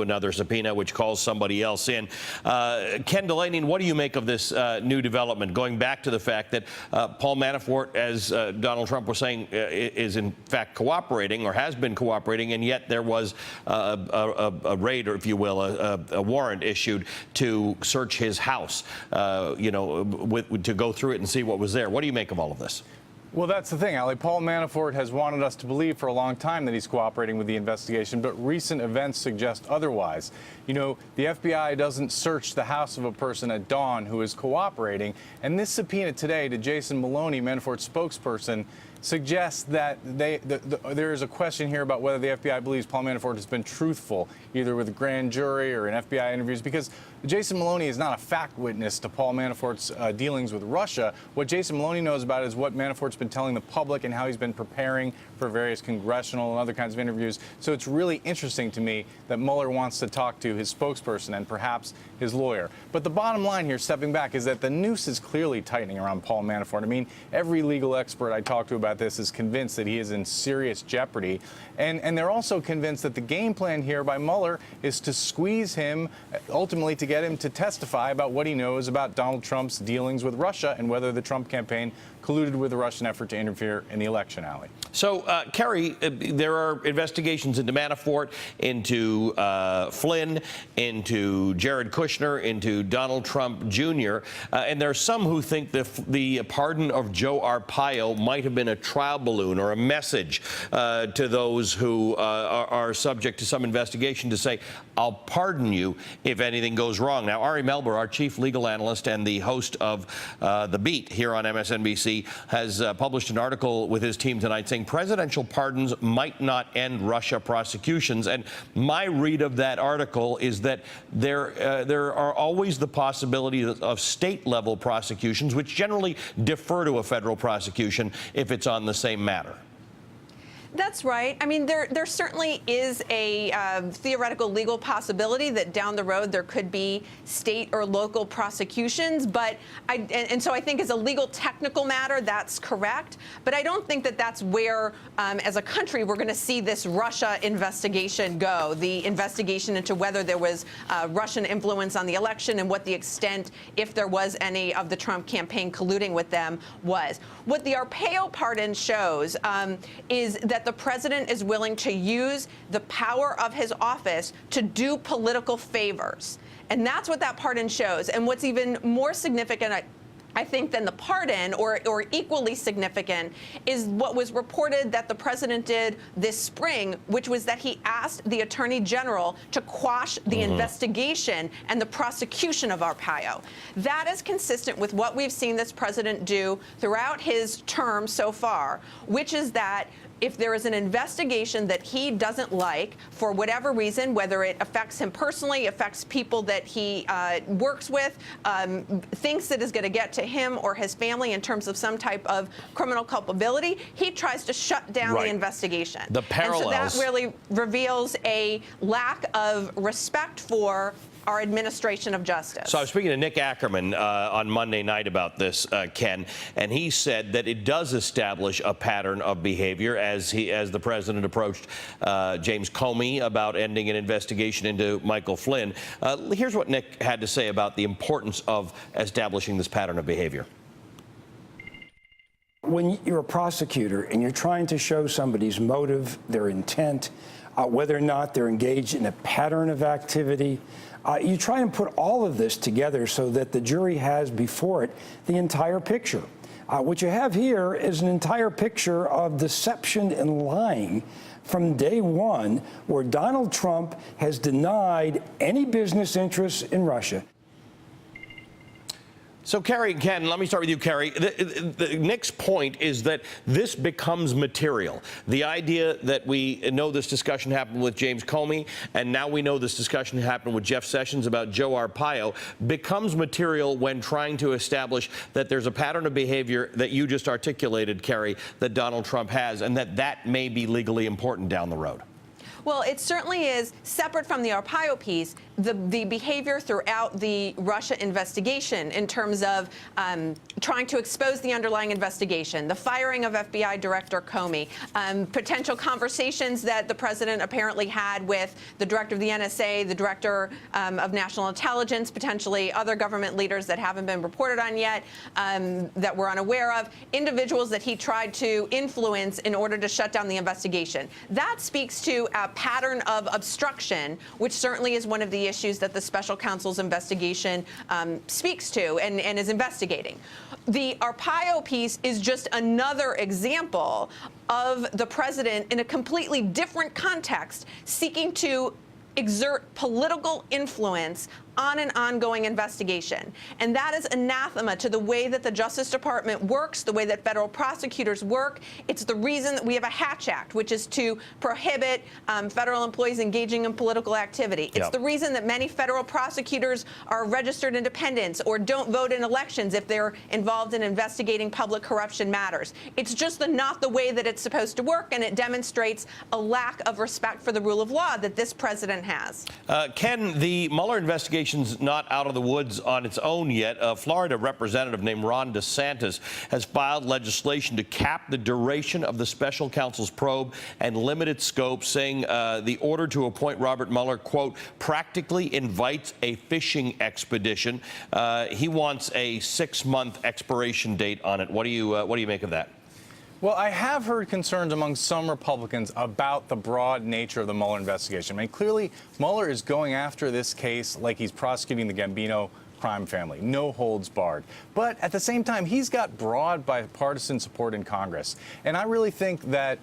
Another subpoena which calls somebody else in. Ken Delaney, what do you make of this new development, going back to the fact that Paul Manafort, as Donald Trump was saying, is in fact cooperating or has been cooperating, and yet there was a raid, or if you will, a warrant issued to search his house, to go through it and see what was there. What do you make of all of this? Well, that's the thing, Ali. Paul Manafort has wanted us to believe for a long time that he's cooperating with the investigation, but recent events suggest otherwise. You know, the FBI doesn't search the house of a person at dawn who is cooperating, and this subpoena today to Jason Maloney, Manafort's spokesperson, suggests that there is a question here about whether the FBI believes Paul Manafort has been truthful, either with a grand jury or in FBI interviews, because Jason Maloney is not a fact witness to Paul Manafort's dealings with Russia. What Jason Maloney knows about is what Manafort's been telling the public and how he's been preparing for various congressional and other kinds of interviews. So it's really interesting to me that Mueller wants to talk to his spokesperson and perhaps his lawyer. But the bottom line here, stepping back, is that the noose is clearly tightening around Paul Manafort. I mean, every legal expert I talk to about this is convinced that he is in serious jeopardy. And they're also convinced that the game plan here by Mueller is to squeeze him, ultimately to get him to testify about what he knows about Donald Trump's dealings with Russia and whether the Trump campaign colluded with the Russian effort to interfere in the election, Ali. So, Kerry, there are investigations into Manafort, into Flynn, into Jared Kushner, into Donald Trump Jr., and there are some who think the pardon of Joe Arpaio might have been a trial balloon or a message to those who are subject to some investigation to say, I'll pardon you if anything goes wrong. Now, Ari Melber, our chief legal analyst and the host of The Beat here on MSNBC, has published an article with his team tonight saying presidential pardons might not end Russia prosecutions. And my read of that article is that there are always the possibility of state-level prosecutions, which generally defer to a federal prosecution if it's on the same matter. That's right. I mean, there certainly is a theoretical legal possibility that down the road there could be state or local prosecutions. But so I think as a legal technical matter, that's correct. But I don't think that that's where, as a country, we're going to see this Russia investigation go. The investigation into whether there was Russian influence on the election and what the extent, if there was any, of the Trump campaign colluding with them was. What the Arpaio pardon shows is that the president is willing to use the power of his office to do political favors. And that's what that pardon shows. And what's even more significant, I think, than the pardon, or equally significant, is what was reported that the president did this spring, which was that he asked the attorney general to quash the investigation and the prosecution of Arpaio. That is consistent with what we've seen this president do throughout his term so far, which is that if there is an investigation that he doesn't like for whatever reason, whether it affects him personally, affects people that he works with, thinks that is going to get to him or his family in terms of some type of criminal culpability, he tries to shut down the investigation. The parallels. And so that really reveals a lack of respect for our administration of justice. So I was speaking to Nick Ackerman on Monday night about this, Ken, and he said that it does establish a pattern of behavior as the president approached James Comey about ending an investigation into Michael Flynn. Here's what Nick had to say about the importance of establishing this pattern of behavior. When you're a prosecutor and you're trying to show somebody's motive, their intent, whether or not they're engaged in a pattern of activity, you try and put all of this together so that the jury has before it the entire picture. What you have here is an entire picture of deception and lying from day one, where Donald Trump has denied any business interests in Russia. So, Kerry, Ken, let me start with you, Kerry. Nick's point is that this becomes material. The idea that we know this discussion happened with James Comey, and now we know this discussion happened with Jeff Sessions about Joe Arpaio, becomes material when trying to establish that there's a pattern of behavior that you just articulated, Kerry, that Donald Trump has, and that may be legally important down the road. Well, it certainly is separate from the Arpaio piece. the behavior throughout the Russia investigation in terms of trying to expose the underlying investigation, the firing of FBI Director Comey, potential conversations that the president apparently had with the director of the NSA, the director of national intelligence, potentially other government leaders that haven't been reported on yet, that we're unaware of, individuals that he tried to influence in order to shut down the investigation. That speaks to a pattern of obstruction, which certainly is one of the issues that the special counsel's investigation speaks to and is investigating. The Arpaio piece is just another example of the president in a completely different context seeking to exert political influence on an ongoing investigation. And that is anathema to the way that the Justice Department works, the way that federal prosecutors work. It's the reason that we have a Hatch Act, which is to prohibit federal employees engaging in political activity. It's the reason that many federal prosecutors are registered independents or don't vote in elections if they're involved in investigating public corruption matters. It's just not the way that it's supposed to work, and it demonstrates a lack of respect for the rule of law that this president has. Ken, the Mueller investigation's not out of the woods on its own yet. A Florida representative named Ron DeSantis has filed legislation to cap the duration of the special counsel's probe and limit its scope, saying the order to appoint Robert Mueller, quote, practically invites a fishing expedition. He wants a 6-month expiration date on it. What do you make of that? Well, I have heard concerns among some Republicans about the broad nature of the Mueller investigation. I mean, clearly, Mueller is going after this case like he's prosecuting the Gambino crime family, no holds barred. But at the same time, he's got broad bipartisan support in Congress. And I really think that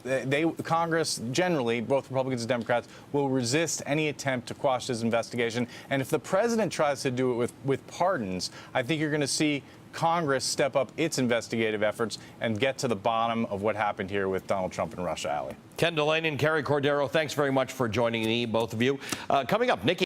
Congress generally, both Republicans and Democrats, will resist any attempt to quash this investigation. And if the president tries to do it with pardons, I think you're going to see Congress step up its investigative efforts and get to the bottom of what happened here with Donald Trump and Russia, Ali. Ken Delaney and Carrie Cordero, thanks very much for joining me, both of you. Coming up, Nikki.